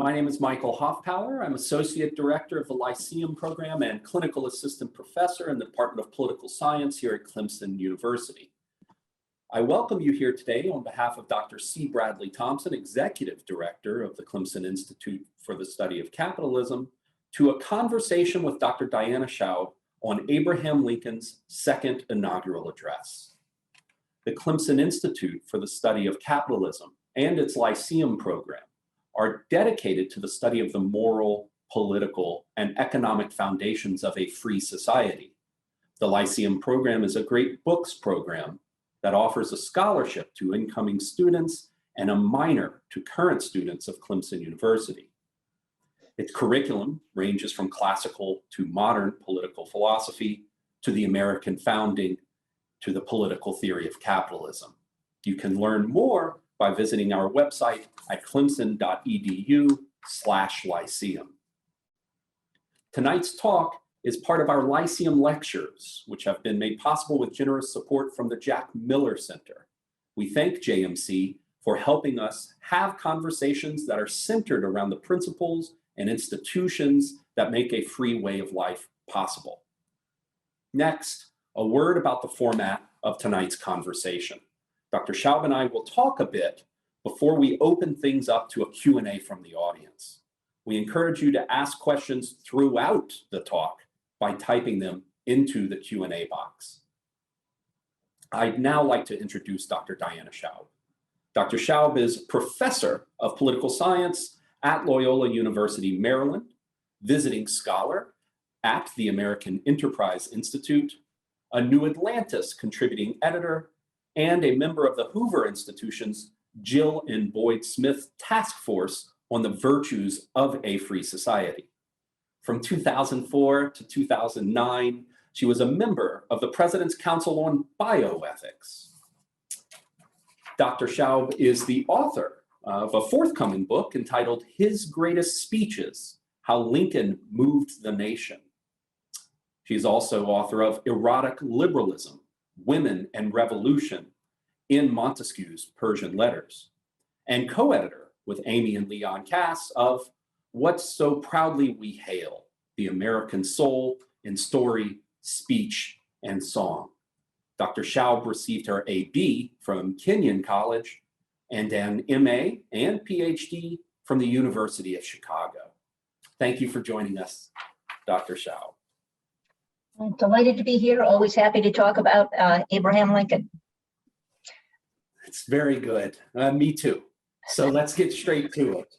My name is Michael Hoffpauir. I'm Associate Director of the Lyceum Program and Clinical Assistant Professor in the Department of Political Science here at Clemson University. I welcome you here today on behalf of Dr. C. Bradley Thompson, Executive Director of the Clemson Institute for the Study of Capitalism, to a conversation with Dr. Diana Schaub on Abraham Lincoln's second inaugural address. The Clemson Institute for the Study of Capitalism and its Lyceum program are dedicated to the study of the moral, political, and economic foundations of a free society. The Lyceum program is a great books program that offers a scholarship to incoming students and a minor to current students of Clemson University. Its curriculum ranges from classical to modern political philosophy, to the American founding, to the political theory of capitalism. You can learn more by visiting our website at clemson.edu/lyceum. Tonight's talk is part of our Lyceum Lectures, which have been made possible with generous support from the Jack Miller Center. We thank JMC for helping us have conversations that are centered around the principles and institutions that make a free way of life possible. Next, a word about the format of tonight's conversation. Dr. Schaub and I will talk a bit before we open things up to a Q&A from the audience. We encourage you to ask questions throughout the talk by typing them into the Q&A box. I'd now like to introduce Dr. Diana Schaub. Dr. Schaub is Professor of Political Science at Loyola University Maryland, visiting scholar at the American Enterprise Institute, a New Atlantis contributing editor, and a member of the Hoover Institution's Jill and Boyd Smith Task Force on the Virtues of a Free Society. From 2004 to 2009, she was a member of the President's Council on Bioethics. Dr. Schaub is the author of a forthcoming book entitled His Greatest Speeches: How Lincoln Moved the Nation. She's also author of Erotic Liberalism, Women and Revolution in Montesquieu's Persian Letters, and co-editor with Amy and Leon Cass of What So Proudly We Hail: The American Soul in Story, Speech, and Song. Dr. Schaub received her AB from Kenyon College and an MA and PhD from the University of Chicago. Thank you for joining us, Dr. Schaub. I'm delighted to be here. Always happy to talk about Abraham Lincoln. It's very good. Me too. So let's get straight to it.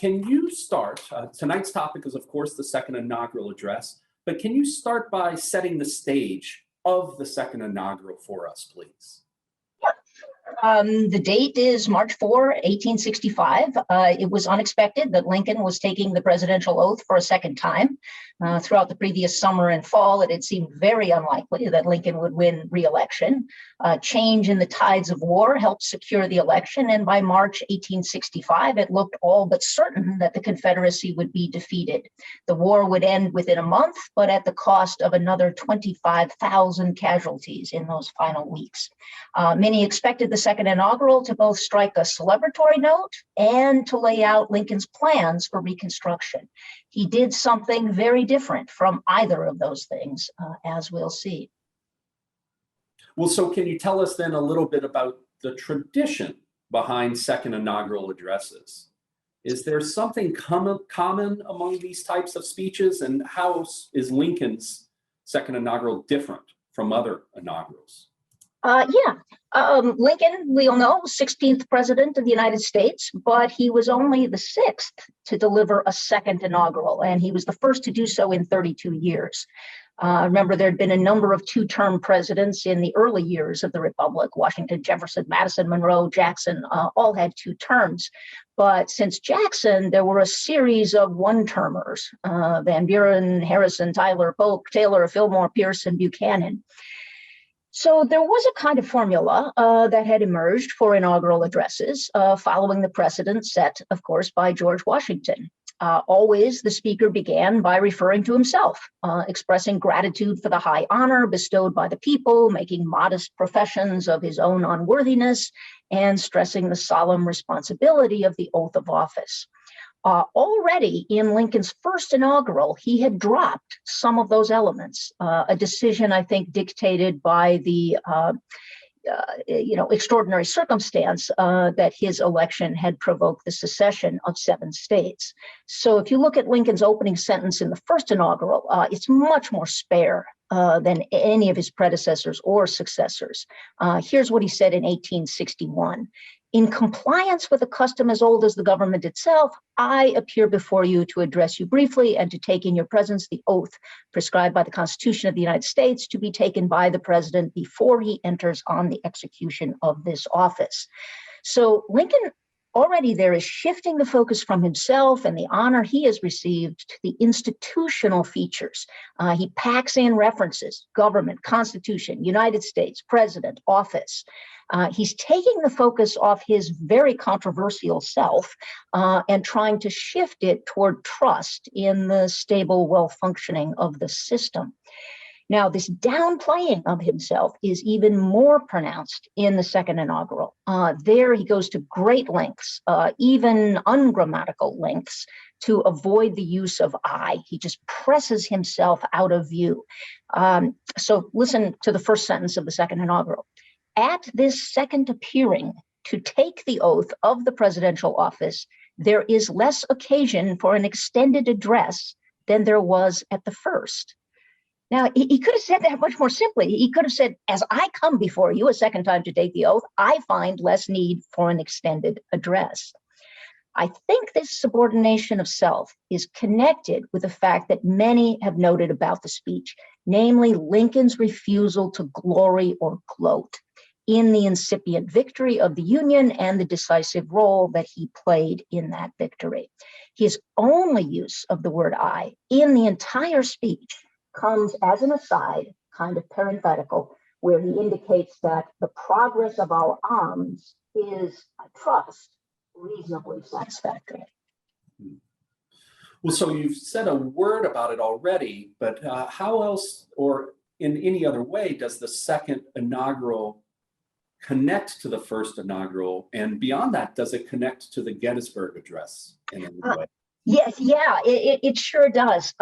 Can you start? Tonight's topic is, of course, the second inaugural address, but can you start by setting the stage of the second inaugural for us, please? The date is March 4, 1865. It was unexpected that Lincoln was taking the presidential oath for a second time. Throughout the previous summer and fall, it had seemed very unlikely that Lincoln would win re-election. Change in the tides of war helped secure the election, and by March 1865, it looked all but certain that the Confederacy would be defeated. The war would end within a month, but at the cost of another 25,000 casualties in those final weeks. Many expected the second inaugural to both strike a celebratory note and to lay out Lincoln's plans for Reconstruction. He did something very different from either of those things, as we'll see. Well, so can you tell us then a little bit about the tradition behind second inaugural addresses? Is there something common among these types of speeches, and how is Lincoln's second inaugural different from other inaugurals? Lincoln, we all know, 16th president of the United States, but he was only the 6th to deliver a second inaugural, and he was the first to do so in 32 years. Remember, there had been a number of two-term presidents in the early years of the Republic. Washington, Jefferson, Madison, Monroe, Jackson, all had 2 terms. But since Jackson, there were a series of one-termers: Van Buren, Harrison, Tyler, Polk, Taylor, Fillmore, Pierce, and Buchanan. So there was a kind of formula that had emerged for inaugural addresses, following the precedent set, of course, by George Washington. Always, the speaker began by referring to himself, expressing gratitude for the high honor bestowed by the people, making modest professions of his own unworthiness, and stressing the solemn responsibility of the oath of office. Already in Lincoln's first inaugural, he had dropped some of those elements, a decision, I think, dictated by the extraordinary circumstance that his election had provoked the secession of 7 states. So if you look at Lincoln's opening sentence in the first inaugural, it's much more spare than any of his predecessors or successors. Here's what he said in 1861. In compliance with a custom as old as the government itself, I appear before you to address you briefly and to take in your presence the oath prescribed by the Constitution of the United States to be taken by the president before he enters on the execution of this office. So Lincoln already there is shifting the focus from himself and the honor he has received to the institutional features. He packs in references, government, Constitution, United States, president, office. He's taking the focus off his very controversial self and trying to shift it toward trust in the stable, well-functioning of the system. Now, this downplaying of himself is even more pronounced in the second inaugural. There he goes to great lengths, even ungrammatical lengths, to avoid the use of I. He just presses himself out of view. So listen to the first sentence of the second inaugural. At this second appearing to take the oath of the presidential office, there is less occasion for an extended address than there was at the first. Now, he could have said that much more simply. He could have said, as I come before you a second time to take the oath, I find less need for an extended address. I think this subordination of self is connected with the fact that many have noted about the speech, namely Lincoln's refusal to glory or gloat in the incipient victory of the Union and the decisive role that he played in that victory. His only use of the word I in the entire speech comes as an aside, kind of parenthetical, where he indicates that the progress of our arms is, I trust, reasonably satisfactory. Well, so you've said a word about it already, but how else or in any other way does the second inaugural connect to the first inaugural? And beyond that, does it connect to the Gettysburg Address in any way? Yes, it sure does.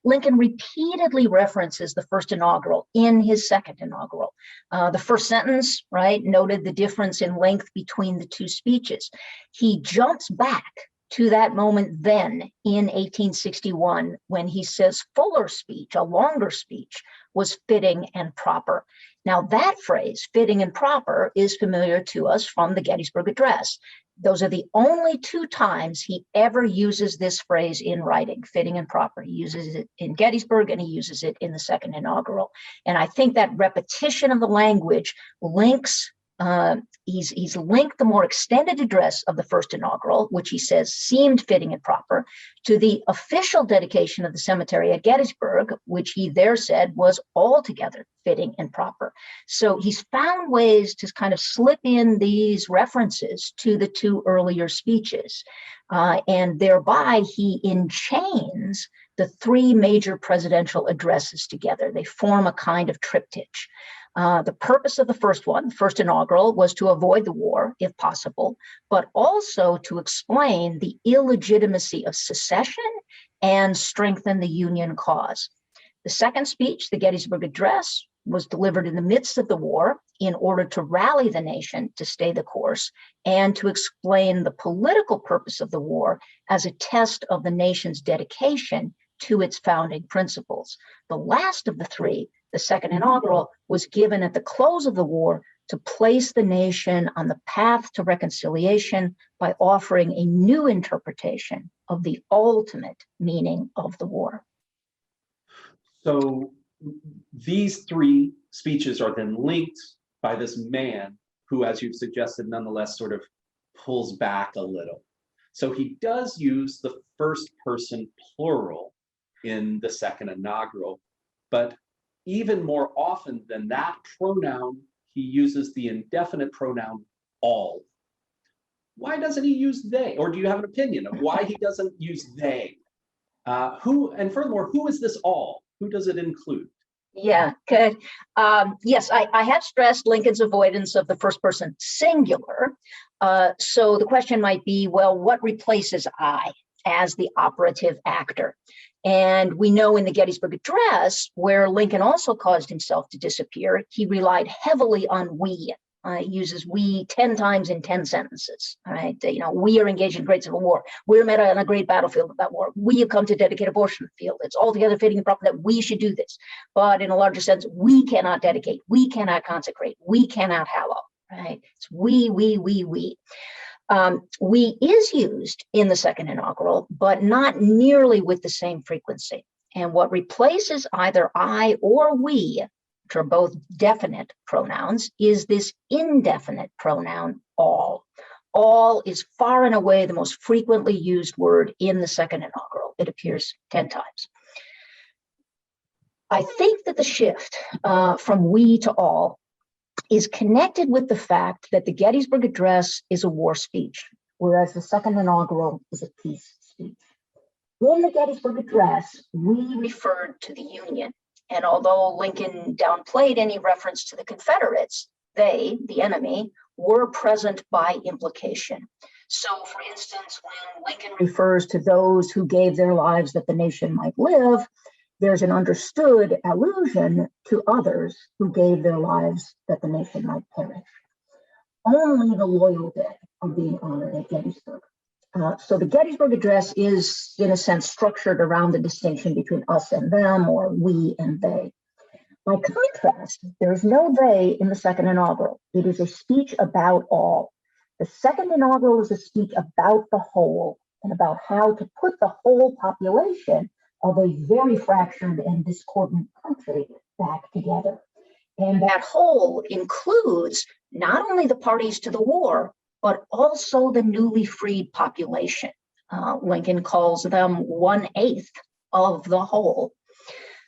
Lincoln repeatedly references the first inaugural in his second inaugural. The first sentence, right, noted the difference in length between the two speeches. He jumps back to that moment then in 1861 when he says fuller speech, a longer speech, was fitting and proper. Now that phrase, fitting and proper, is familiar to us from the Gettysburg Address. Those are the only 2 times he ever uses this phrase in writing, fitting and proper. He uses it in Gettysburg and he uses it in the second inaugural. And I think that repetition of the language links, he's linked the more extended address of the first inaugural, which he says seemed fitting and proper, to the official dedication of the cemetery at Gettysburg, which he there said was altogether fitting and proper. So he's found ways to kind of slip in these references to the 2 earlier speeches. And thereby he enchains the 3 major presidential addresses together. They form a kind of triptych. The purpose of the first one, first inaugural, was to avoid the war, if possible, but also to explain the illegitimacy of secession and strengthen the Union cause. The second speech, the Gettysburg Address, was delivered in the midst of the war in order to rally the nation to stay the course and to explain the political purpose of the war as a test of the nation's dedication to its founding principles. The last of the 3, the second inaugural, was given at the close of the war to place the nation on the path to reconciliation by offering a new interpretation of the ultimate meaning of the war. So these 3 speeches are then linked by this man who, as you've suggested, nonetheless sort of pulls back a little. So he does use the first person plural in the second inaugural, but even more often than that pronoun, he uses the indefinite pronoun all. Why doesn't he use they? Or do you have an opinion of why he doesn't use they? And furthermore, who is this all? Who does it include? Yeah, good. Yes, I have stressed Lincoln's avoidance of the first person singular. So the question might be, well, what replaces I? as the operative actor. And we know in the Gettysburg Address, where Lincoln also caused himself to disappear, he relied heavily on we. He uses we 10 times in 10 sentences. All right, we are engaged in great civil war. We're met on a great battlefield of that war. We have come to dedicate abortion field. It's altogether fitting and proper that we should do this. But in a larger sense, we cannot dedicate, we cannot consecrate, we cannot hallow. Right? It's we. We is used in the second inaugural, but not nearly with the same frequency. And what replaces either I or we, which are both definite pronouns, is this indefinite pronoun all. All is far and away the most frequently used word in the second inaugural. It appears 10 times. I think that the shift from we to all is connected with the fact that the Gettysburg Address is a war speech, whereas the second inaugural is a peace speech. In the Gettysburg Address, we referred to the Union, and although Lincoln downplayed any reference to the Confederates, they, the enemy, were present by implication. So, for instance, when Lincoln refers to those who gave their lives that the nation might live, there's an understood allusion to others who gave their lives that the nation might perish. Only the loyal dead are being honored at Gettysburg. So the Gettysburg Address is, in a sense, structured around the distinction between us and them, or we and they. By contrast, there is no they in the second inaugural. It is a speech about all. The second inaugural is a speech about the whole and about how to put the whole population of a very fractured and discordant country back together. And that whole includes not only the parties to the war, but also the newly freed population. Lincoln calls them 1/8 of the whole.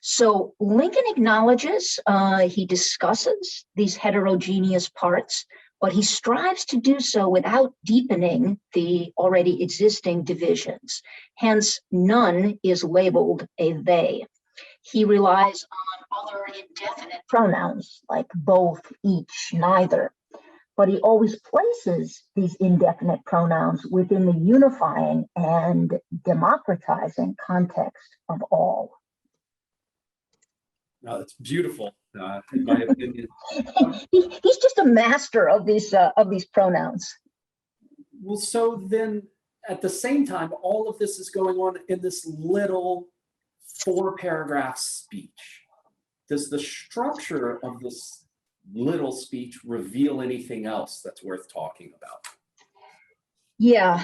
So Lincoln acknowledges, he discusses these heterogeneous parts, but he strives to do so without deepening the already existing divisions. Hence, none is labeled a they. He relies on other indefinite pronouns like both, each, neither. But he always places these indefinite pronouns within the unifying and democratizing context of all. No, that's beautiful, in my opinion. He's just a master of these pronouns. Well, so then at the same time, all of this is going on in this little 4-paragraph speech. Does the structure of this little speech reveal anything else that's worth talking about? Yeah,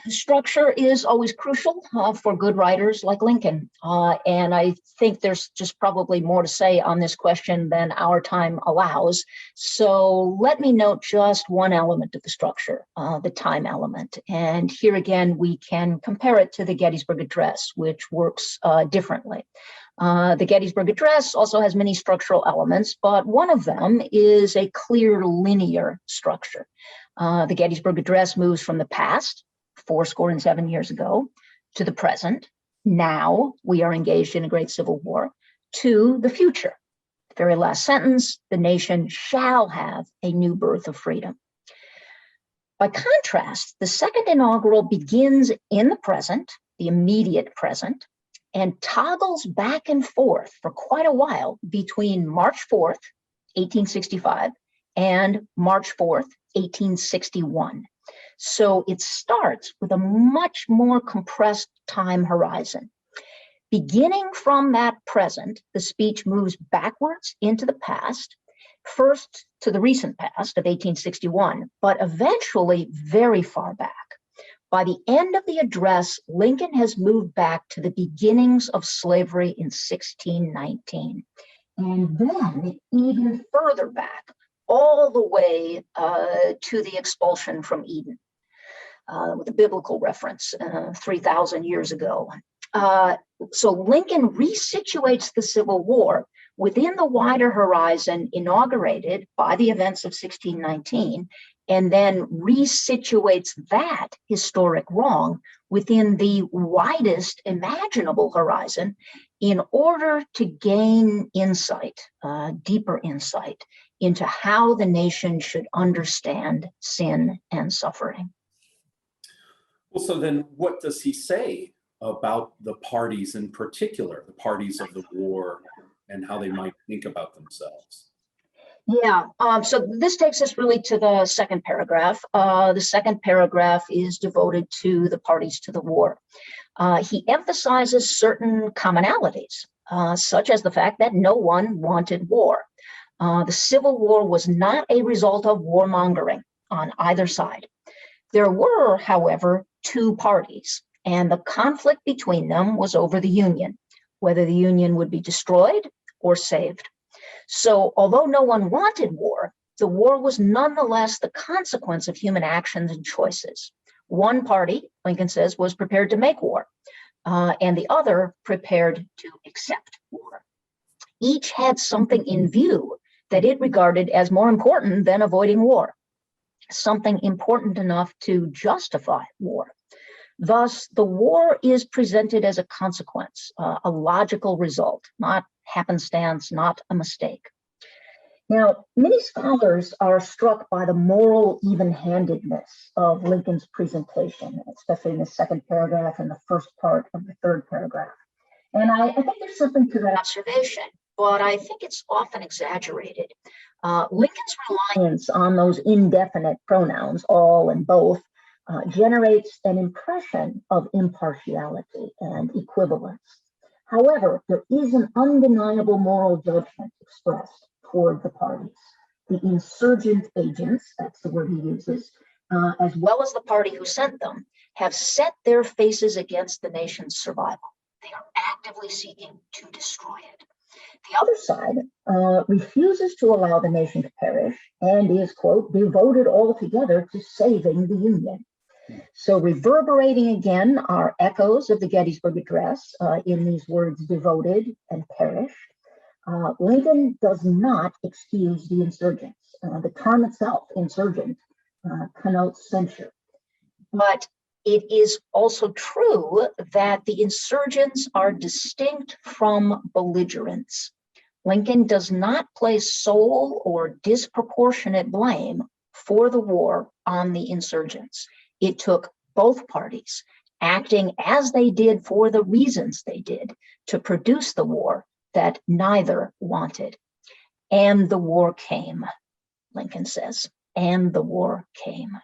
structure is always crucial for good writers like Lincoln. And I think there's just probably more to say on this question than our time allows. So let me note just one element of the structure, the time element. And here again, we can compare it to the Gettysburg Address, which works differently. The Gettysburg Address also has many structural elements, but one of them is a clear linear structure. The Gettysburg Address moves from the past, 77 years ago, to the present. Now we are engaged in a great civil war, to the future. The very last sentence, the nation shall have a new birth of freedom. By contrast, the second inaugural begins in the present, the immediate present, and toggles back and forth for quite a while between March 4th, 1865, and March 4th, 1861. So it starts with a much more compressed time horizon. Beginning from that present, the speech moves backwards into the past, first to the recent past of 1861, but eventually very far back. By the end of the address, Lincoln has moved back to the beginnings of slavery in 1619, and then even further back, all the way to the expulsion from Eden, with a biblical reference 3,000 years ago. So Lincoln resituates the Civil War within the wider horizon inaugurated by the events of 1619, and then resituates that historic wrong within the widest imaginable horizon in order to gain insight, deeper insight, into how the nation should understand sin and suffering. Well, so then what does he say about the parties in particular, the parties of the war, and how they might think about themselves? Yeah, so this takes us really to the second paragraph. The second paragraph is devoted to the parties to the war. He emphasizes certain commonalities, such as the fact that no one wanted war. The Civil War was not a result of warmongering on either side. There were, however, two parties, and the conflict between them was over the Union, whether the Union would be destroyed or saved. So although no one wanted war, the war was nonetheless the consequence of human actions and choices. One party, Lincoln says, was prepared to make war, and the other prepared to accept war. Each had something in view that it regarded as more important than avoiding war, something important enough to justify war. Thus, the war is presented as a consequence, a logical result, not happenstance, not a mistake. Now, many scholars are struck by the moral even-handedness of Lincoln's presentation, especially in the second paragraph and the first part of the third paragraph. And I think there's something to that observation, but I think it's often exaggerated. Lincoln's reliance on those indefinite pronouns, all and both, generates an impression of impartiality and equivalence. However, there is an undeniable moral judgment expressed toward the parties. The insurgent agents, that's the word he uses, as well as the party who sent them, have set their faces against the nation's survival. They are actively seeking to destroy it. The other side refuses to allow the nation to perish and is, quote, devoted altogether to saving the Union. So reverberating again are echoes of the Gettysburg Address in these words, devoted and perished. Lincoln does not excuse the insurgents. The term itself, insurgent, connotes censure. But it is also true that the insurgents are distinct from belligerents. Lincoln does not place sole or disproportionate blame for the war on the insurgents. It took both parties acting as they did for the reasons they did to produce the war that neither wanted. And the war came, Lincoln says, and the war came.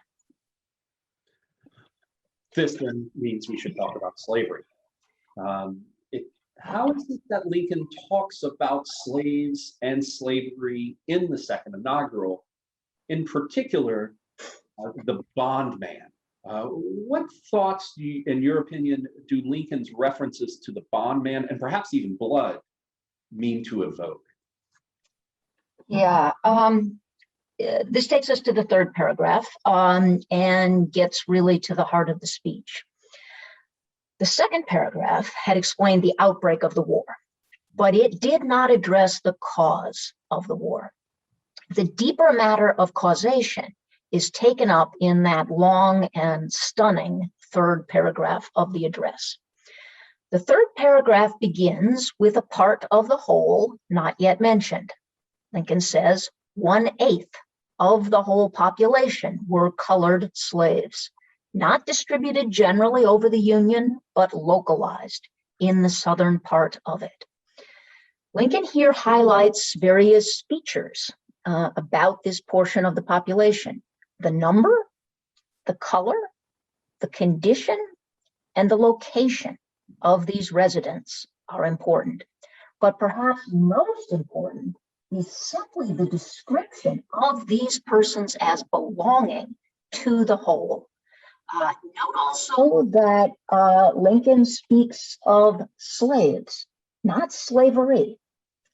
This then means we should talk about slavery. How is it that Lincoln talks about slaves and slavery in the second inaugural, in particular, the bondman? What thoughts, in your opinion, do Lincoln's references to the bondman and perhaps even blood mean to evoke? Yeah, this takes us to the third paragraph and gets really to the heart of the speech. The second paragraph had explained the outbreak of the war, but it did not address the cause of the war. The deeper matter of causation is taken up in that long and stunning third paragraph of the address. The third paragraph begins with a part of the whole not yet mentioned. Lincoln says 1/8 of the whole population were colored slaves, not distributed generally over the Union, but localized in the southern part of it. Lincoln here highlights various features about this portion of the population. The number, the color, the condition, and the location of these residents are important. But perhaps most important is simply the description of these persons as belonging to the whole. Note also that Lincoln speaks of slaves, not slavery.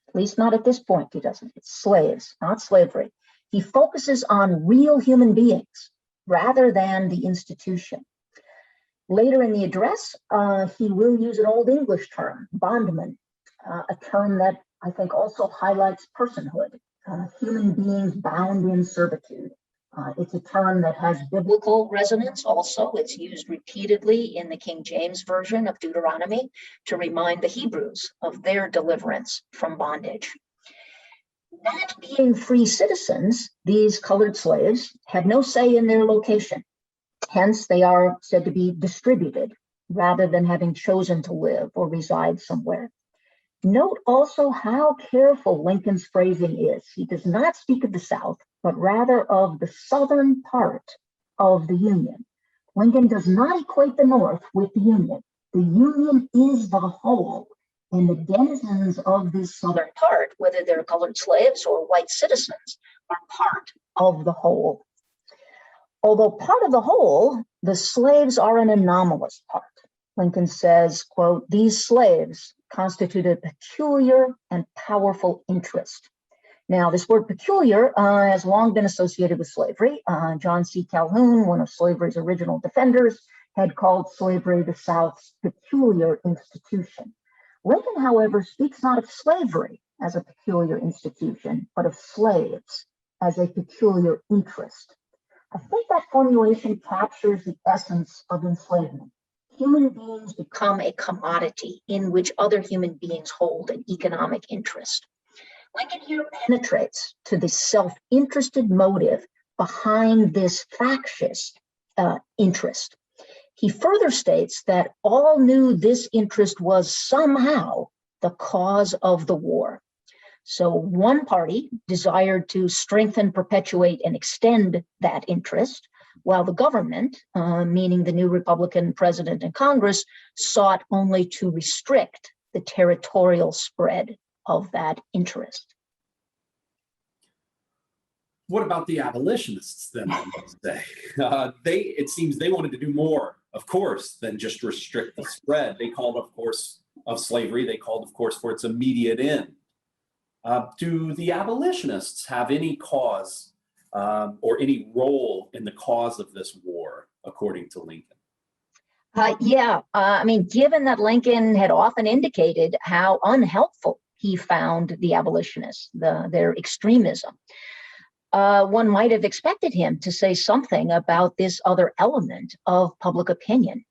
At least not at this point, he doesn't. It's slaves, not slavery. He focuses on real human beings rather than the institution. Later in the address, he will use an Old English term, bondman, a term that I think also highlights personhood, human beings bound in servitude. It's a term that has biblical resonance also. It's used repeatedly in the King James Version of Deuteronomy to remind the Hebrews of their deliverance from bondage. Not being free citizens, these colored slaves had no say in their location. Hence, they are said to be distributed rather than having chosen to live or reside somewhere. Note also how careful Lincoln's phrasing is. He does not speak of the South, but rather of the southern part of the Union. Lincoln does not equate the North with the Union. The Union is the whole, and the denizens of this southern part, whether they're colored slaves or white citizens, are part of the whole. Although part of the whole, the slaves are an anomalous part. Lincoln says, quote, "These slaves constitute a peculiar and powerful interest." Now, this word peculiar has long been associated with slavery. John C. Calhoun, one of slavery's original defenders, had called slavery the South's peculiar institution. Lincoln, however, speaks not of slavery as a peculiar institution, but of slaves as a peculiar interest. I think that formulation captures the essence of enslavement. Human beings become a commodity in which other human beings hold an economic interest. Lincoln here penetrates to the self-interested motive behind this factious interest. He further states that all knew this interest was somehow the cause of the war. So one party desired to strengthen, perpetuate, and extend that interest, while the government, meaning the new Republican president and Congress, sought only to restrict the territorial spread of that interest. What about the abolitionists then, I must say? It seems they wanted to do more, of course, than just restrict the spread. They called, of course, of slavery, they called, of course, for its immediate end. Do the abolitionists have any cause or any role in the cause of this war, according to Lincoln? Given that Lincoln had often indicated how unhelpful he found the abolitionists, their extremism, one might have expected him to say something about this other element of public opinion.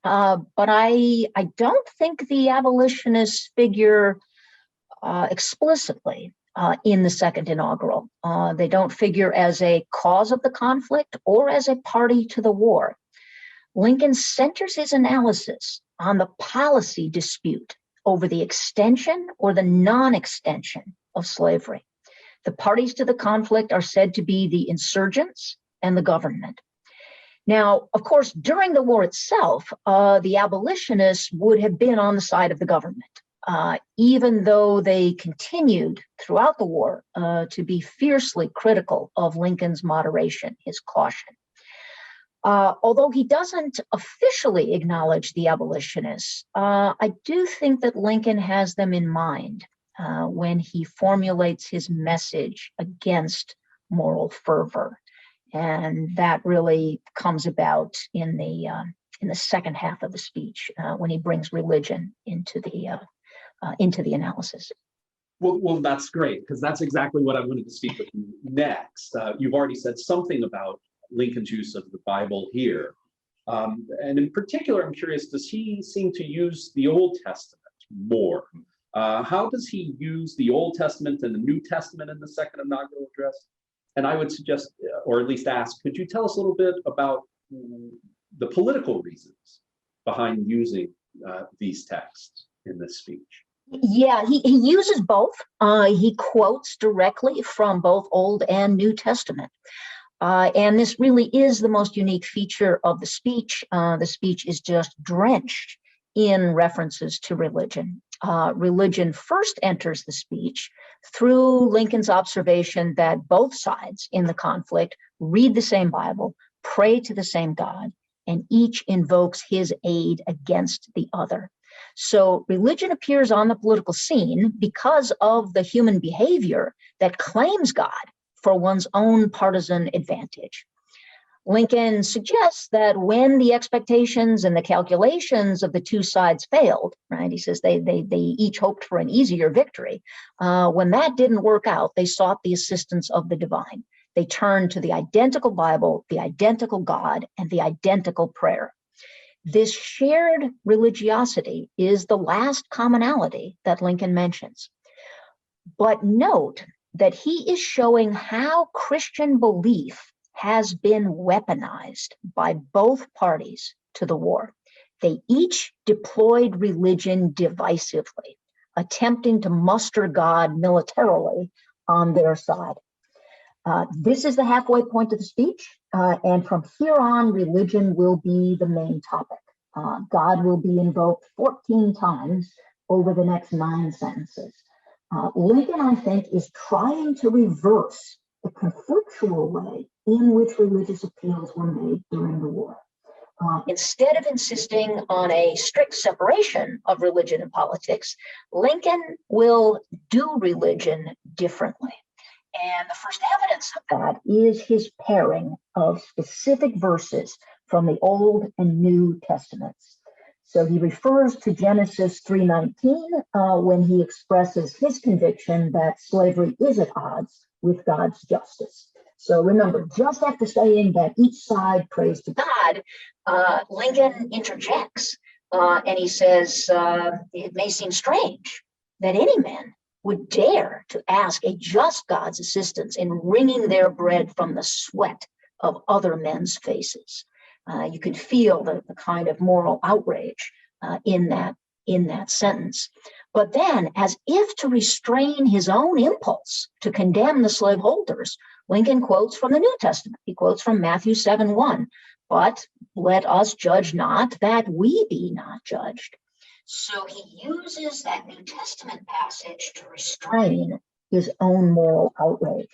But I don't think the abolitionists figure explicitly in the second inaugural. They don't figure as a cause of the conflict or as a party to the war. Lincoln centers his analysis on the policy dispute over the extension or the non-extension of slavery. The parties to the conflict are said to be the insurgents and the government. Now, of course, during the war itself, the abolitionists would have been on the side of the government. Even though they continued throughout the war to be fiercely critical of Lincoln's moderation, his caution. Although he doesn't officially acknowledge the abolitionists, I do think that Lincoln has them in mind when he formulates his message against moral fervor. And that really comes about in the second half of the speech when he brings religion into the analysis. Well, that's great, because that's exactly what I wanted to speak with you next. You've already said something about Lincoln's use of the Bible here. And in particular, I'm curious, does he seem to use the Old Testament more? How does he use the Old Testament and the New Testament in the second inaugural address? And I would suggest, or at least ask, could you tell us a little bit about the political reasons behind using these texts in this speech? Yeah, he uses both. He quotes directly from both Old and New Testament. And this really is the most unique feature of the speech. The speech is just drenched in references to religion. Religion first enters the speech through Lincoln's observation that both sides in the conflict read the same Bible, pray to the same God, and each invokes his aid against the other. So religion appears on the political scene because of the human behavior that claims God for one's own partisan advantage. Lincoln suggests that when the expectations and the calculations of the two sides failed, right? He says they each hoped for an easier victory. When that didn't work out, they sought the assistance of the divine. They turned to the identical Bible, the identical God, and the identical prayer. This shared religiosity is the last commonality that Lincoln mentions. But note that he is showing how Christian belief has been weaponized by both parties to the war. They each deployed religion divisively, attempting to muster God militarily on their side. This is the halfway point of the speech, and from here on, religion will be the main topic. God will be invoked 14 times over the next 9 sentences. Lincoln, I think, is trying to reverse the conflictual way in which religious appeals were made during the war. Instead of insisting on a strict separation of religion and politics, Lincoln will do religion differently. And the first evidence of that is his pairing of specific verses from the Old and New Testaments. So he refers to Genesis 3:19 when he expresses his conviction that slavery is at odds with God's justice. So remember, just after saying that each side prays to God, Lincoln interjects and he says, it may seem strange that any man would dare to ask a just God's assistance in wringing their bread from the sweat of other men's faces. You could feel the kind of moral outrage in that sentence. But then, as if to restrain his own impulse to condemn the slaveholders, Lincoln quotes from the New Testament. He quotes from Matthew 7:1. But let us judge not, that we be not judged. So he uses that New Testament passage to restrain his own moral outrage.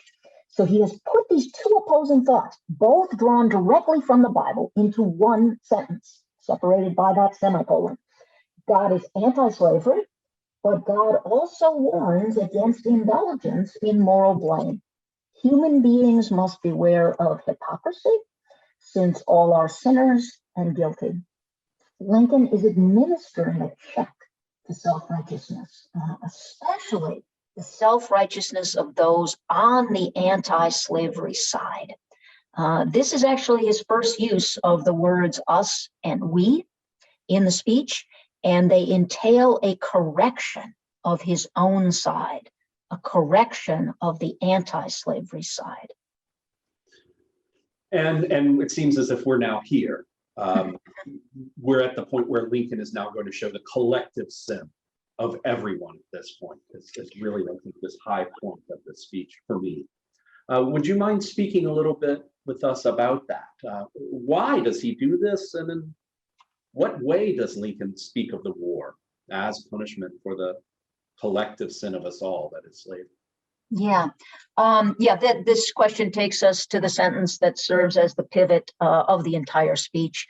So he has put these two opposing thoughts, both drawn directly from the Bible, into one sentence, separated by that semicolon. God is anti-slavery, but God also warns against indulgence in moral blame. Human beings must beware of hypocrisy, since all are sinners and guilty. Lincoln is administering a check to self-righteousness, especially the self-righteousness of those on the anti-slavery side. This is actually his first use of the words us and we in the speech, and they entail a correction of his own side, a correction of the anti-slavery side. And it seems as if we're now here. We're at the point where Lincoln is now going to show the collective sin of everyone at this point. It's really, I think, this high point of the speech for me. Would you mind speaking a little bit with us about that? Why does he do this? And in what way does Lincoln speak of the war as punishment for the collective sin of us all, that is slavery? This question takes us to the sentence that serves as the pivot of the entire speech.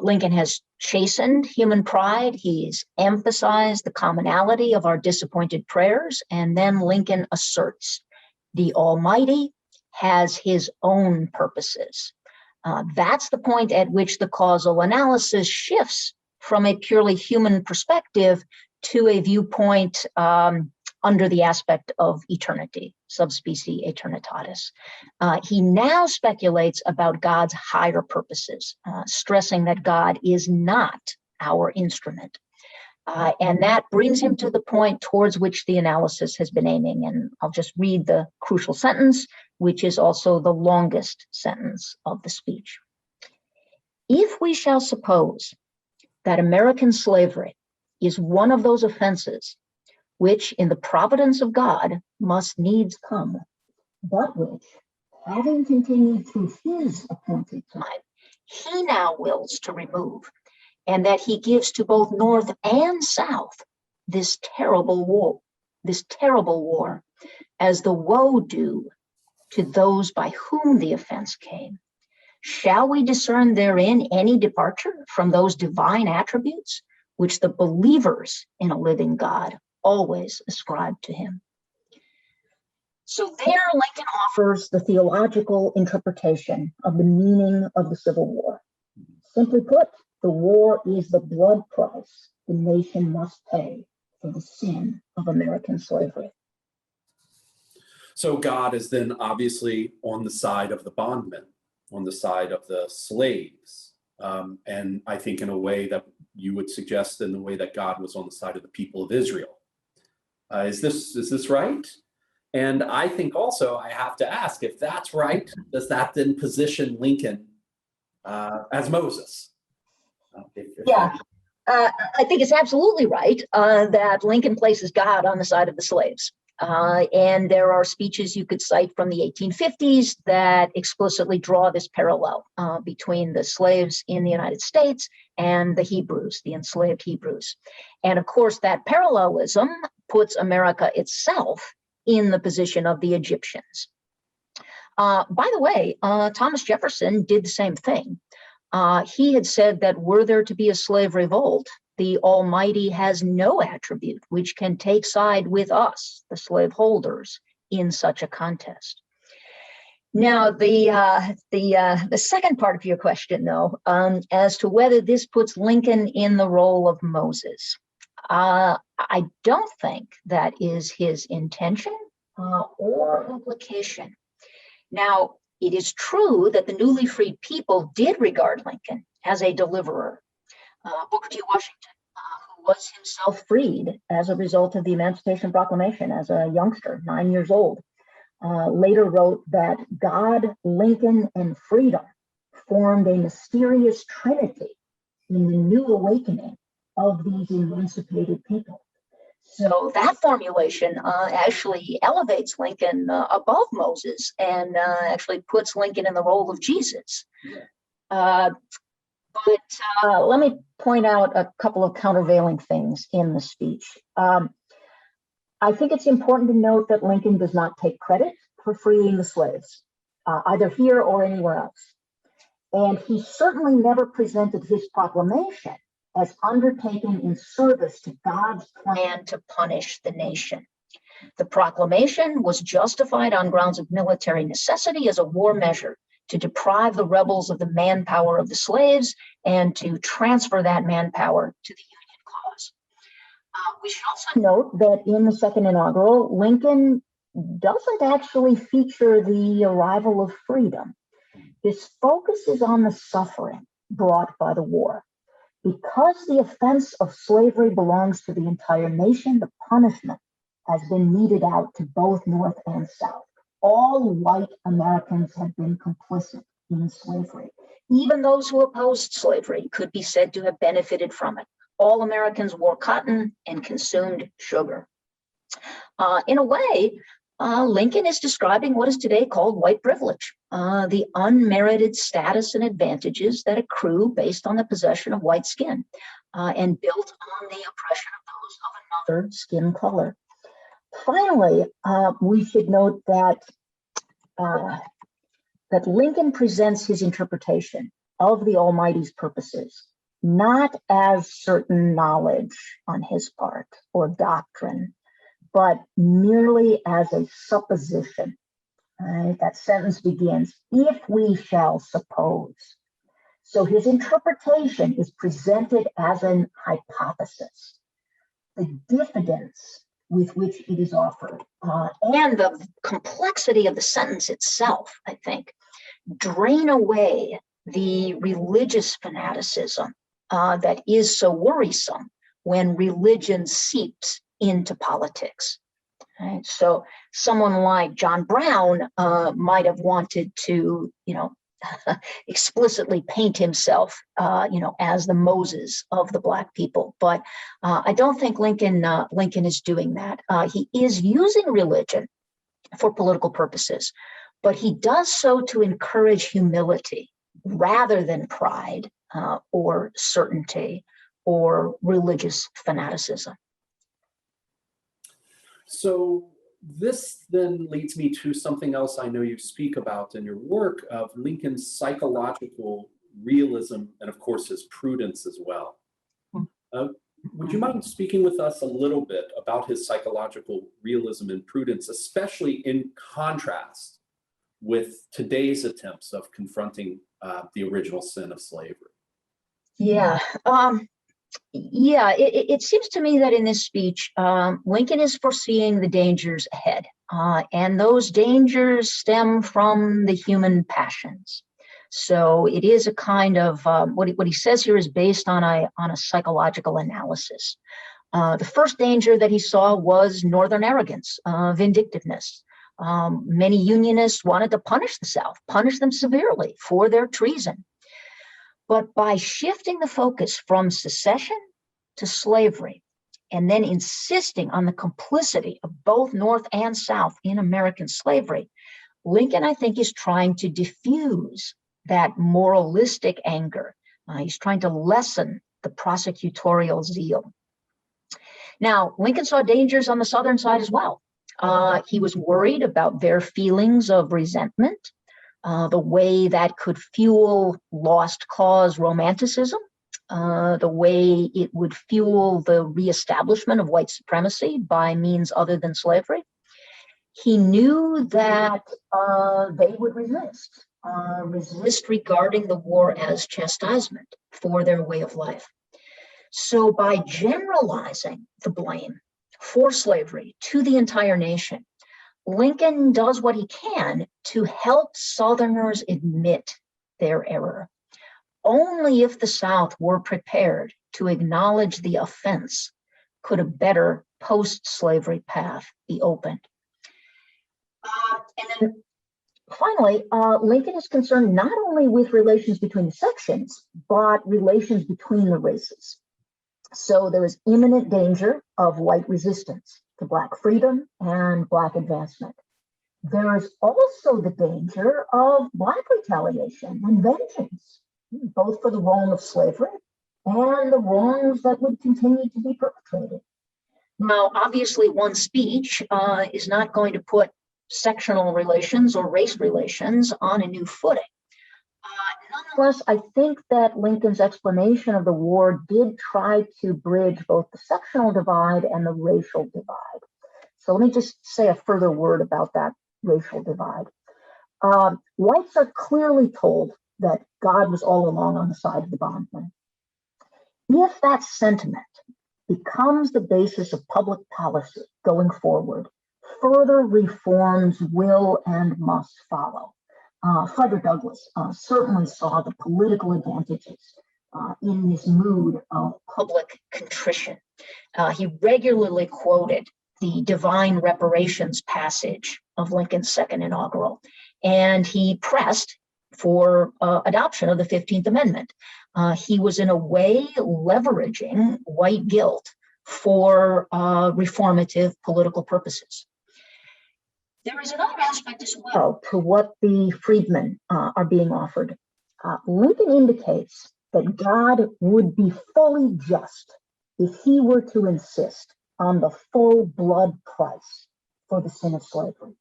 Lincoln has chastened human pride. He's emphasized the commonality of our disappointed prayers. And then Lincoln asserts the Almighty has his own purposes. That's the point at which the causal analysis shifts from a purely human perspective to a viewpoint under the aspect of eternity, subspecie aeternitatis. He now speculates about God's higher purposes, stressing that God is not our instrument. And that brings him to the point towards which the analysis has been aiming. And I'll just read the crucial sentence, which is also the longest sentence of the speech. If we shall suppose that American slavery is one of those offenses which in the providence of God must needs come, but which, having continued through his appointed time, he now wills to remove, and that he gives to both North and South this terrible war, as the woe due to those by whom the offense came. Shall we discern therein any departure from those divine attributes which the believers in a living God always ascribed to him? So there Lincoln offers the theological interpretation of the meaning of the Civil War. Simply put, the war is the blood price the nation must pay for the sin of American slavery. So God is then obviously on the side of the bondmen, on the side of the slaves. And I think in a way that you would suggest in the way that God was on the side of the people of Israel. Is this right? And I think also I have to ask, if that's right, does that then position Lincoln as Moses? Yeah, I think it's absolutely right that Lincoln places God on the side of the slaves. And there are speeches you could cite from the 1850s that explicitly draw this parallel between the slaves in the United States and the Hebrews, the enslaved Hebrews. And of course, that parallelism puts America itself in the position of the Egyptians. By the way, Thomas Jefferson did the same thing. He had said that were there to be a slave revolt, the Almighty has no attribute which can take side with us, the slaveholders, in such a contest. Now, the second part of your question, though, as to whether this puts Lincoln in the role of Moses, I don't think that is his intention or implication. Now, it is true that the newly freed people did regard Lincoln as a deliverer. Booker T. Washington, who was himself freed as a result of the Emancipation Proclamation as a youngster, 9 years old, later wrote that God, Lincoln, and freedom formed a mysterious trinity in the new awakening of these emancipated people. So that formulation actually elevates Lincoln above Moses and actually puts Lincoln in the role of Jesus. But let me point out a couple of countervailing things in the speech. I think it's important to note that Lincoln does not take credit for freeing the slaves, either here or anywhere else. And he certainly never presented his proclamation as undertaken in service to God's plan to punish the nation. The proclamation was justified on grounds of military necessity as a war measure to deprive the rebels of the manpower of the slaves and to transfer that manpower to the Union cause. We should also note that in the second inaugural, Lincoln doesn't actually feature the arrival of freedom. His focus is on the suffering brought by the war. Because the offense of slavery belongs to the entire nation, the punishment has been meted out to both North and South. All white Americans have been complicit in slavery. Even those who opposed slavery could be said to have benefited from it. All Americans wore cotton and consumed sugar. In a way, Lincoln is describing what is today called white privilege, the unmerited status and advantages that accrue based on the possession of white skin and built on the oppression of those of another skin color. Finally, we should note that Lincoln presents his interpretation of the Almighty's purposes not as certain knowledge on his part or doctrine, but merely as a supposition. Right? That sentence begins, if we shall suppose. So his interpretation is presented as an hypothesis. The diffidence with which it is offered and the complexity of the sentence itself, I think, drain away the religious fanaticism that is so worrisome when religion seeps into politics. Right? So someone like John Brown might have wanted to, explicitly paint himself, as the Moses of the Black people. But I don't think Lincoln is doing that. He is using religion for political purposes, but he does so to encourage humility rather than pride or certainty or religious fanaticism. So this then leads me to something else I know you speak about in your work of Lincoln's psychological realism and, of course, his prudence as well. Would you mind speaking with us a little bit about his psychological realism and prudence, especially in contrast with today's attempts of confronting the original sin of slavery? Yeah. It seems to me that in this speech, Lincoln is foreseeing the dangers ahead, and those dangers stem from the human passions. So it is a kind of what he says here is based on a psychological analysis. The first danger that he saw was Northern arrogance, vindictiveness. Many Unionists wanted to punish the South, punish them severely for their treason. But by shifting the focus from secession to slavery, and then insisting on the complicity of both North and South in American slavery, Lincoln, I think, is trying to diffuse that moralistic anger. He's trying to lessen the prosecutorial zeal. Now, Lincoln saw dangers on the Southern side as well. He was worried about their feelings of resentment, the way that could fuel lost cause romanticism, the way it would fuel the reestablishment of white supremacy by means other than slavery. He knew that they would resist regarding the war as chastisement for their way of life. So by generalizing the blame for slavery to the entire nation, Lincoln does what he can to help Southerners admit their error. Only if the South were prepared to acknowledge the offense could a better post-slavery path be opened. And then finally, Lincoln is concerned not only with relations between the sections, but relations between the races. So there is imminent danger of white resistance to Black freedom and Black advancement. There is also the danger of Black retaliation and vengeance, both for the wrong of slavery and the wrongs that would continue to be perpetrated. Now, obviously, one speech is not going to put sectional relations or race relations on a new footing. Nonetheless, I think that Lincoln's explanation of the war did try to bridge both the sectional divide and the racial divide. So let me just say a further word about that racial divide. Whites are clearly told that God was all along on the side of the bondman. If that sentiment becomes the basis of public policy going forward, further reforms will and must follow. Frederick Douglass certainly saw the political advantages in this mood of public contrition. He regularly quoted the divine reparations passage of Lincoln's second inaugural, and he pressed for adoption of the 15th Amendment. He was in a way leveraging white guilt for reformative political purposes. There is another aspect as well to what the freedmen are being offered. Lincoln indicates that God would be fully just if he were to insist on the full blood price for the sin of slavery.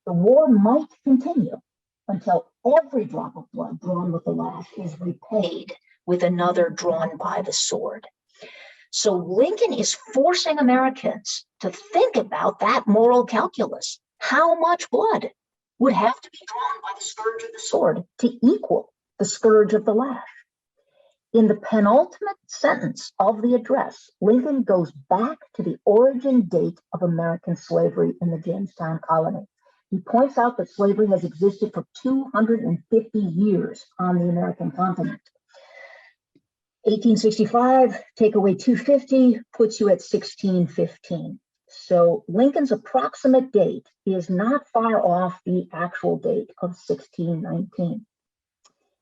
The war might continue until every drop of blood drawn with the lash is repaid with another drawn by the sword. So Lincoln is forcing Americans to think about that moral calculus. How much blood would have to be drawn by the scourge of the sword to equal the scourge of the lash? In the penultimate sentence of the address, Lincoln goes back to the origin date of American slavery in the Jamestown colony. He points out that slavery has existed for 250 years on the American continent. 1865, take away 250, puts you at 1615. So Lincoln's approximate date is not far off the actual date of 1619.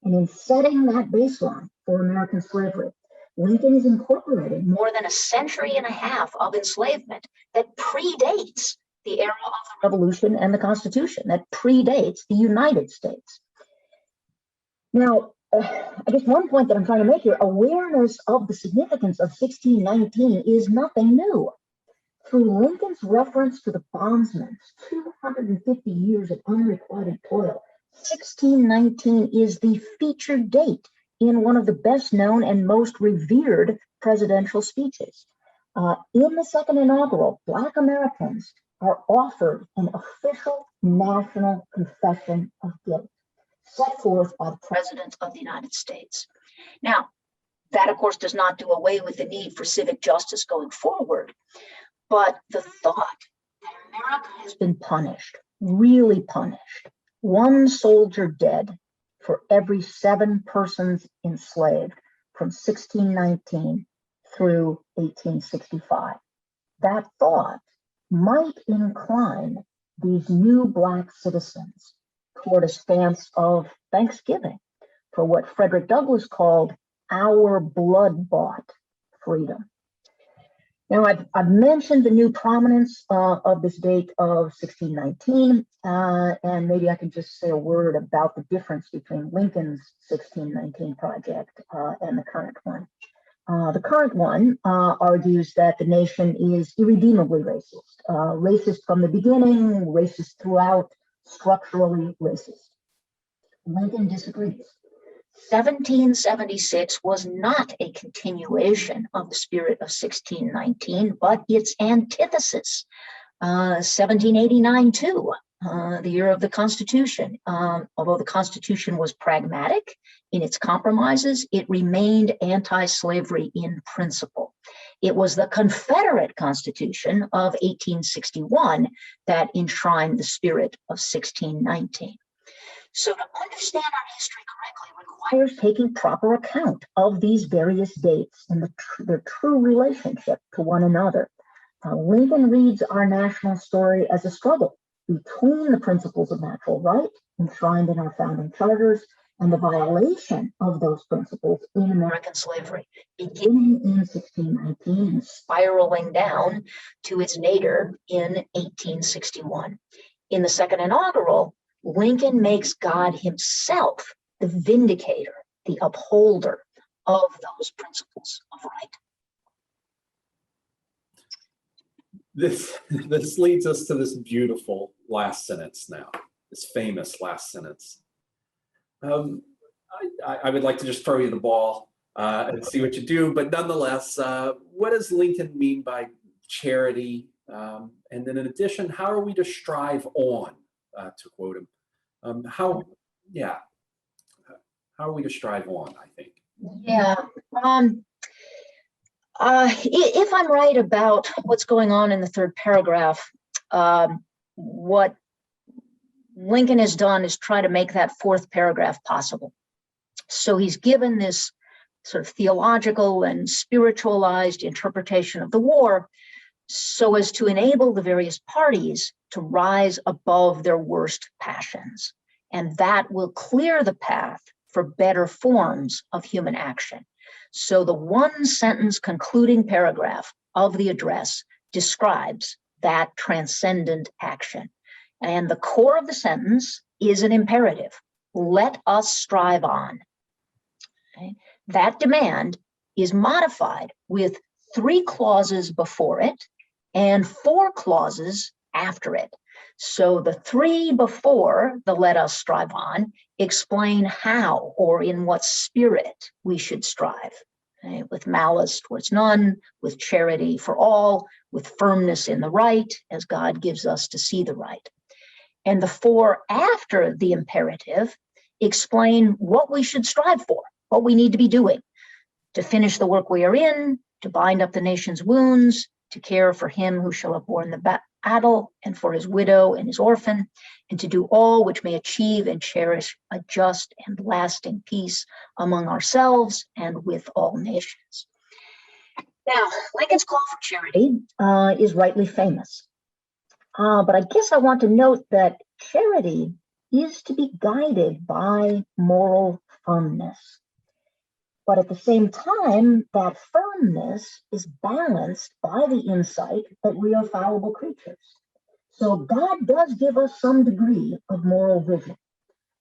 And in setting that baseline for American slavery, Lincoln is incorporating more than a century and a half of enslavement that predates the era of the Revolution and the Constitution, that predates the United States. Now, I guess one point that I'm trying to make here, awareness of the significance of 1619 is nothing new. Through Lincoln's reference to the bondsman's 250 years of unrequited toil, 1619 is the featured date in one of the best known and most revered presidential speeches. In the second inaugural, Black Americans are offered an official national confession of guilt set forth by the President of the United States. Now, that, of course, does not do away with the need for civic justice going forward. But the thought that America has been punished, really punished, one soldier dead for every 7 persons enslaved from 1619 through 1865. That thought might incline these new Black citizens toward a stance of thanksgiving for what Frederick Douglass called our blood-bought freedom. Now, I've mentioned the new prominence of this date of 1619, and maybe I can just say a word about the difference between Lincoln's 1619 project and the current one. The current one argues that the nation is irredeemably racist, racist from the beginning, racist throughout, structurally racist. Lincoln disagrees. 1776 was not a continuation of the spirit of 1619, but its antithesis. 1789 too, the year of the Constitution. Although the Constitution was pragmatic in its compromises, it remained anti-slavery in principle. It was the Confederate Constitution of 1861 that enshrined the spirit of 1619. So to understand our history correctly requires taking proper account of these various dates and their true relationship to one another. Lincoln reads our national story as a struggle between the principles of natural right enshrined in our founding charters and the violation of those principles in American slavery, beginning in 1619 and spiraling down to its nadir in 1861. In the second inaugural, Lincoln makes God himself the vindicator, the upholder of those principles of right. This leads us to this beautiful last sentence now, this famous last sentence. I would like to just throw you the ball and see what you do, but nonetheless, what does Lincoln mean by charity? And then in addition, how are we to strive on, to quote him? How are we to strive on, I think? Yeah. If I'm right about what's going on in the third paragraph, what Lincoln has done is try to make that fourth paragraph possible. So he's given this sort of theological and spiritualized interpretation of the war so as to enable the various parties to rise above their worst passions. And that will clear the path for better forms of human action. So the one sentence concluding paragraph of the address describes that transcendent action. And the core of the sentence is an imperative. Let us strive on. Okay? That demand is modified with 3 clauses before it and 4 clauses after it. So the 3 before the let us strive on explain how or in what spirit we should strive. Okay? With malice towards none, with charity for all, with firmness in the right, as God gives us to see the right. And the 4 after the imperative explain what we should strive for, what we need to be doing to finish the work we are in, to bind up the nation's wounds, to care for him who shall have borne the battle, and for his widow and his orphan, and to do all which may achieve and cherish a just and lasting peace among ourselves and with all nations. Now, Lincoln's call for charity is rightly famous. But I guess I want to note that charity is to be guided by moral firmness. But at the same time, that firmness is balanced by the insight that we are fallible creatures. So God does give us some degree of moral vision.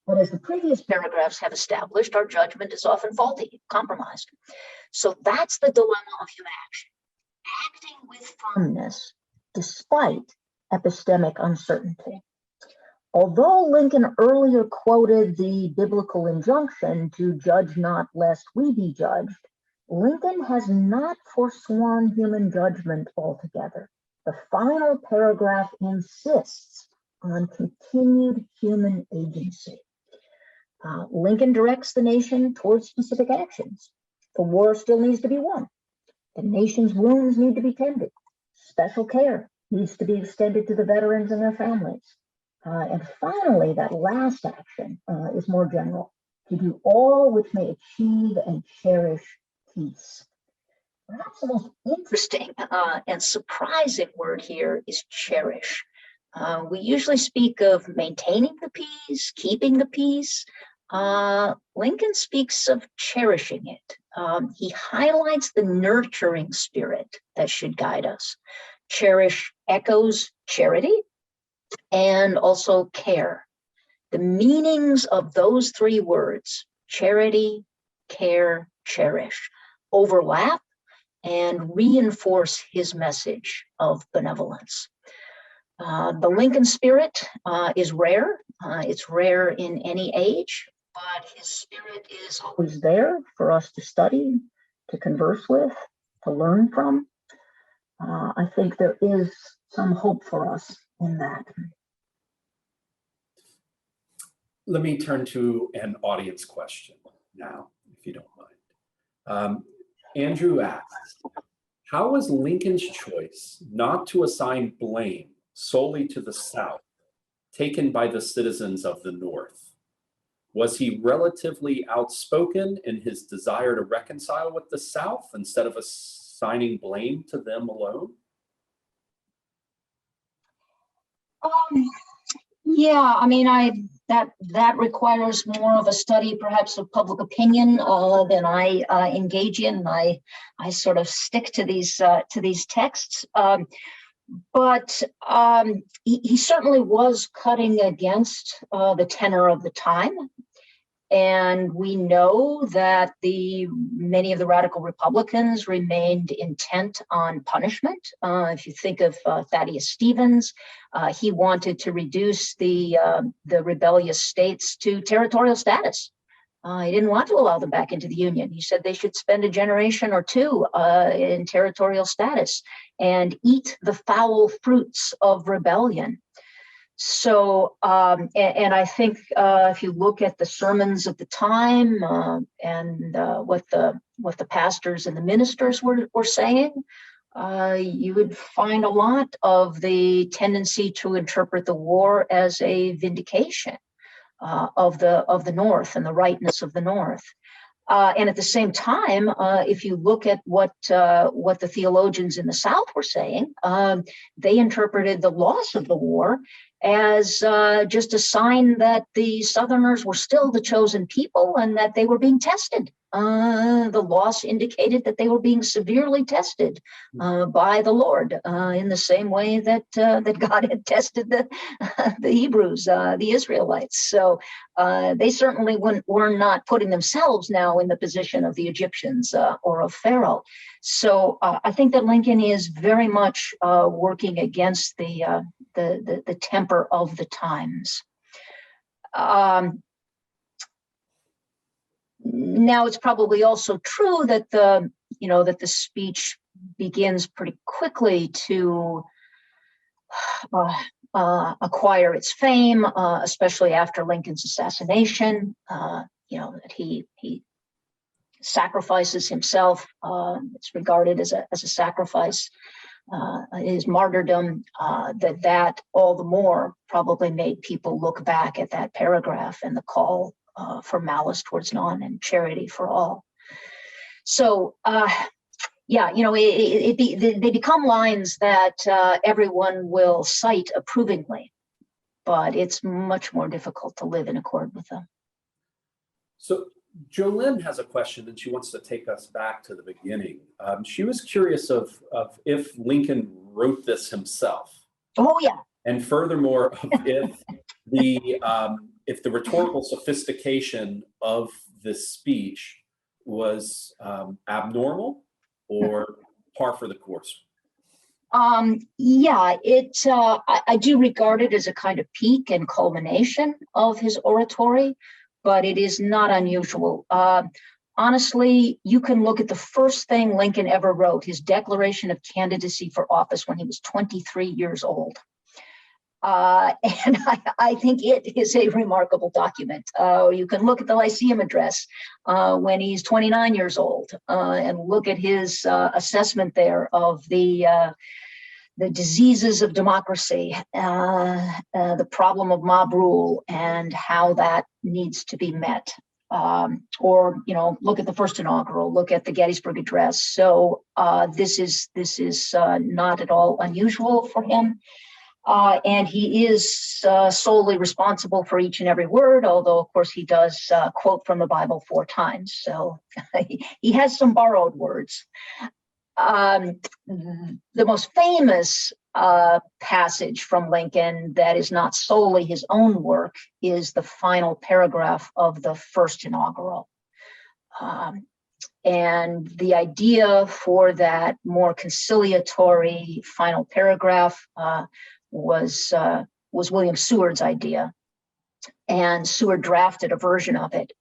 But as the previous paragraphs have established, our judgment is often faulty, compromised. So that's the dilemma of human action. Acting with firmness despite epistemic uncertainty. Although Lincoln earlier quoted the biblical injunction to judge not lest we be judged, Lincoln has not forsworn human judgment altogether. The final paragraph insists on continued human agency. Lincoln directs the nation towards specific actions. The war still needs to be won. The nation's wounds need to be tended. Special care needs to be extended to the veterans and their families. And finally, that last action is more general, to do all which may achieve and cherish peace. Perhaps the most interesting and surprising word here is cherish. We usually speak of maintaining the peace, keeping the peace. Lincoln speaks of cherishing it. He highlights the nurturing spirit that should guide us. Cherish echoes charity and also care. The meanings of those three words, charity, care, cherish, overlap and reinforce his message of benevolence. The Lincoln spirit is rare. It's rare in any age, but his spirit is always there for us to study, to converse with, to learn from. I think there is some hope for us in that. Let me turn to an audience question now, if you don't mind. Andrew asks, how was Lincoln's choice not to assign blame solely to the South taken by the citizens of the North? Was he relatively outspoken in his desire to reconcile with the South instead of assigning blame to them alone? Yeah, I mean, that requires more of a study, perhaps, of public opinion than I engage in. I sort of stick to these texts, but he certainly was cutting against the tenor of the time. And we know that many of the radical Republicans remained intent on punishment. If you think of Thaddeus Stevens, he wanted to reduce the rebellious states to territorial status. He didn't want to allow them back into the Union. He said they should spend a generation or two in territorial status and eat the foul fruits of rebellion. So, and I think if you look at the sermons of the time and what the pastors and the ministers were saying, you would find a lot of the tendency to interpret the war as a vindication of the North and the rightness of the North. And at the same time, if you look at what the theologians in the South were saying, they interpreted the loss of the war as just a sign that the Southerners were still the chosen people and that they were being tested. The loss indicated that they were being severely tested by the Lord in the same way that God had tested the Hebrews, the Israelites. So they certainly were not putting themselves now in the position of the Egyptians or of Pharaoh. So I think that Lincoln is very much working against the temper of the times. Now, it's probably also true that the speech begins pretty quickly to acquire its fame, especially after Lincoln's assassination. That he sacrifices himself. It's regarded as a sacrifice. His martyrdom, that all the more probably made people look back at that paragraph and the call for malice towards none and charity for all. So, they become lines that everyone will cite approvingly, but it's much more difficult to live in accord with them. So Jolynn has a question, and she wants to take us back to the beginning. She was curious of if Lincoln wrote this himself. Oh, yeah. And furthermore, if the rhetorical sophistication of this speech was abnormal or par for the course. I do regard it as a kind of peak and culmination of his oratory, but it is not unusual. Honestly, you can look at the first thing Lincoln ever wrote, his declaration of candidacy for office when he was 23 years old. And I think it is a remarkable document. You can look at the Lyceum address when he's 29 years old and look at his assessment there of the diseases of democracy, the problem of mob rule, and how that needs to be met. or look at the first inaugural, look at the Gettysburg Address. So this is not at all unusual for him. And he is solely responsible for each and every word, although, of course, he does quote from the Bible 4 times. So he has some borrowed words. The most famous passage from Lincoln that is not solely his own work is the final paragraph of the first inaugural. And the idea for that more conciliatory final paragraph was William Seward's idea, and Seward drafted a version of it.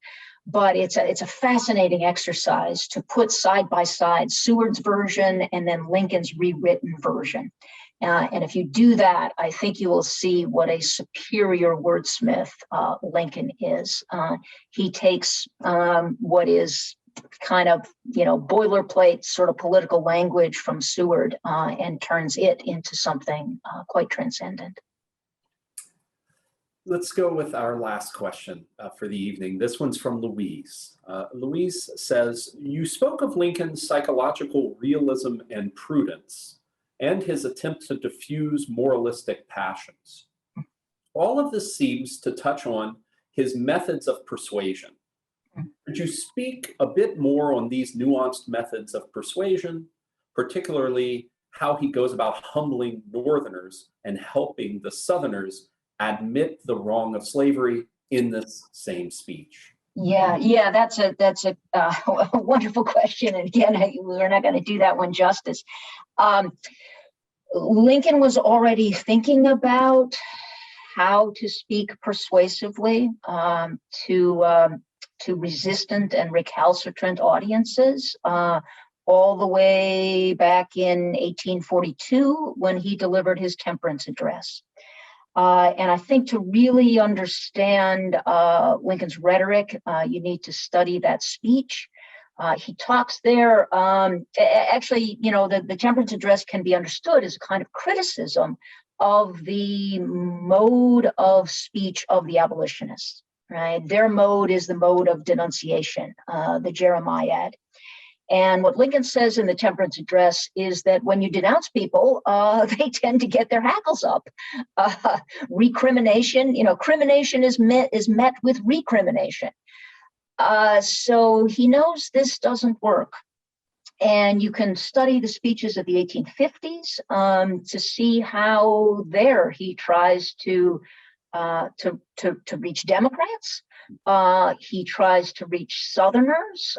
But it's a fascinating exercise to put side by side Seward's version and then Lincoln's rewritten version. And if you do that, I think you will see what a superior wordsmith Lincoln is. He takes what is kind of, boilerplate sort of political language from Seward and turns it into something quite transcendent. Let's go with our last question for the evening. This one's from Louise. Louise says, you spoke of Lincoln's psychological realism and prudence and his attempt to diffuse moralistic passions. All of this seems to touch on his methods of persuasion. Could you speak a bit more on these nuanced methods of persuasion, particularly how he goes about humbling Northerners and helping the Southerners admit the wrong of slavery in this same speech? Yeah, that's a wonderful question. And again, we're not going to do that one justice. Lincoln was already thinking about how to speak persuasively to resistant and recalcitrant audiences all the way back in 1842 when he delivered his temperance address. And I think to really understand Lincoln's rhetoric, you need to study that speech. He talks there, actually, the temperance address can be understood as a kind of criticism of the mode of speech of the abolitionists, right? Their mode is the mode of denunciation, the Jeremiad. And what Lincoln says in the temperance address is that when you denounce people, they tend to get their hackles up. Recrimination, crimination is met with recrimination. So he knows this doesn't work. And you can study the speeches of the 1850s to see how there he tries to reach Democrats. He tries to reach Southerners.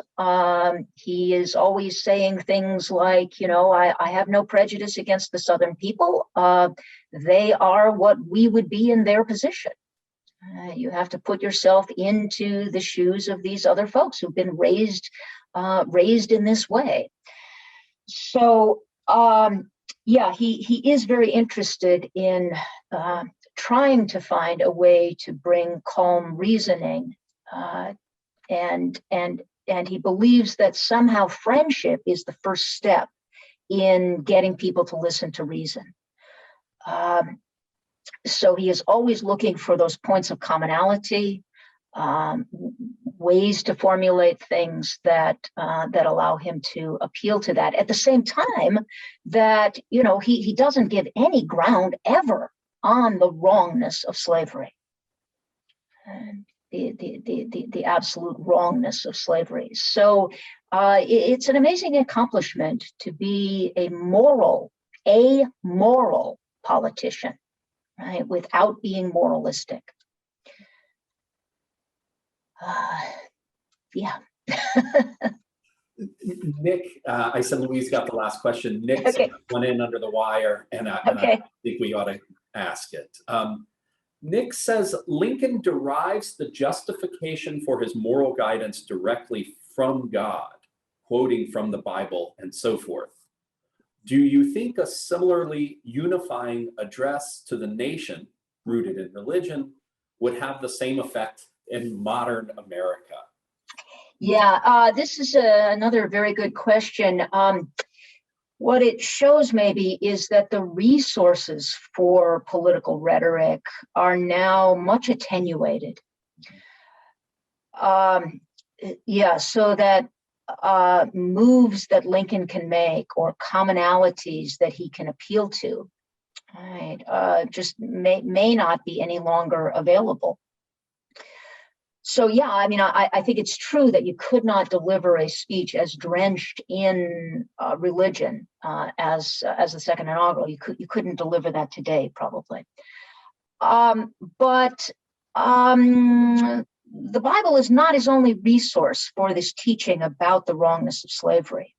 He is always saying things like, I have no prejudice against the Southern people. They are what we would be in their position. You have to put yourself into the shoes of these other folks who've been raised in this way. So, he is very interested in trying to find a way to bring calm reasoning, and he believes that somehow friendship is the first step in getting people to listen to reason. So he is always looking for those points of commonality, ways to formulate things that allow him to appeal to that. At the same time, that he doesn't give any ground ever on the wrongness of slavery, the absolute wrongness of slavery. So it's an amazing accomplishment to be a moral politician, right, without being moralistic. Nick, I said Louise got the last question. Nick went in under the wire, and I think we ought to ask it. Nick says Lincoln derives the justification for his moral guidance directly from God, quoting from the Bible and so forth. Do you think a similarly unifying address to the nation, rooted in religion, would have the same effect in modern America? Yeah, this is another very good question. What it shows maybe is that the resources for political rhetoric are now much attenuated. Yeah, so that moves that Lincoln can make or commonalities that he can appeal to, right, just may not be any longer available. So yeah, I mean, I think it's true that you could not deliver a speech as drenched in religion as the second inaugural. You couldn't deliver that today, probably. But the Bible is not his only resource for this teaching about the wrongness of slavery.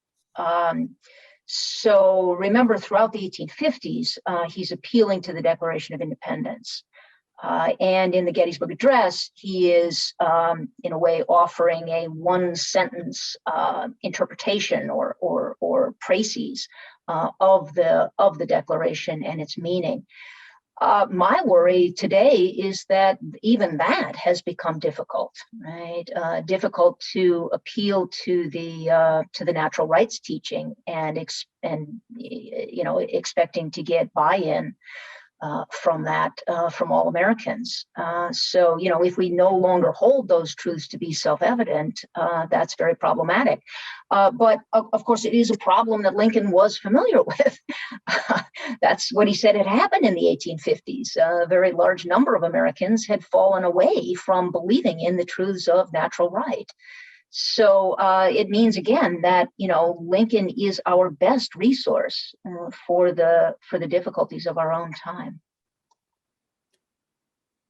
So remember, throughout the 1850s, he's appealing to the Declaration of Independence. And in the Gettysburg Address, he is, in a way, offering a one-sentence interpretation or précis of the Declaration and its meaning. My worry today is that even that has become difficult, right? Difficult to appeal to the natural rights teaching and expecting to get buy-in from that, from all Americans. So, if we no longer hold those truths to be self-evident, that's very problematic. But of course, it is a problem that Lincoln was familiar with. That's what he said had happened in the 1850s. A very large number of Americans had fallen away from believing in the truths of natural right. So it means, again, that Lincoln is our best resource for the difficulties of our own time.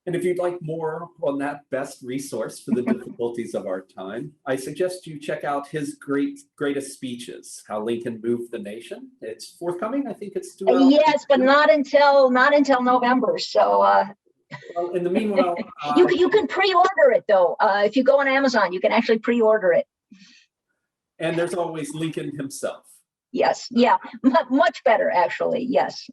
And if you'd like more on that best resource for the difficulties of our time, I suggest you check out his greatest speeches, How Lincoln Moved the Nation. It's forthcoming. I think it's due out. Yes, but not until November. So well, in the meanwhile, you can pre-order it though. If you go on Amazon, you can actually pre-order it. And there's always Lincoln himself. Yes, yeah, much better actually. Yes.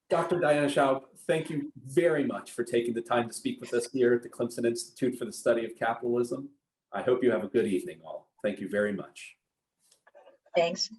Dr. Diana Schaub, thank you very much for taking the time to speak with us here at the Clemson Institute for the Study of Capitalism. I hope you have a good evening, all. Thank you very much. Thanks.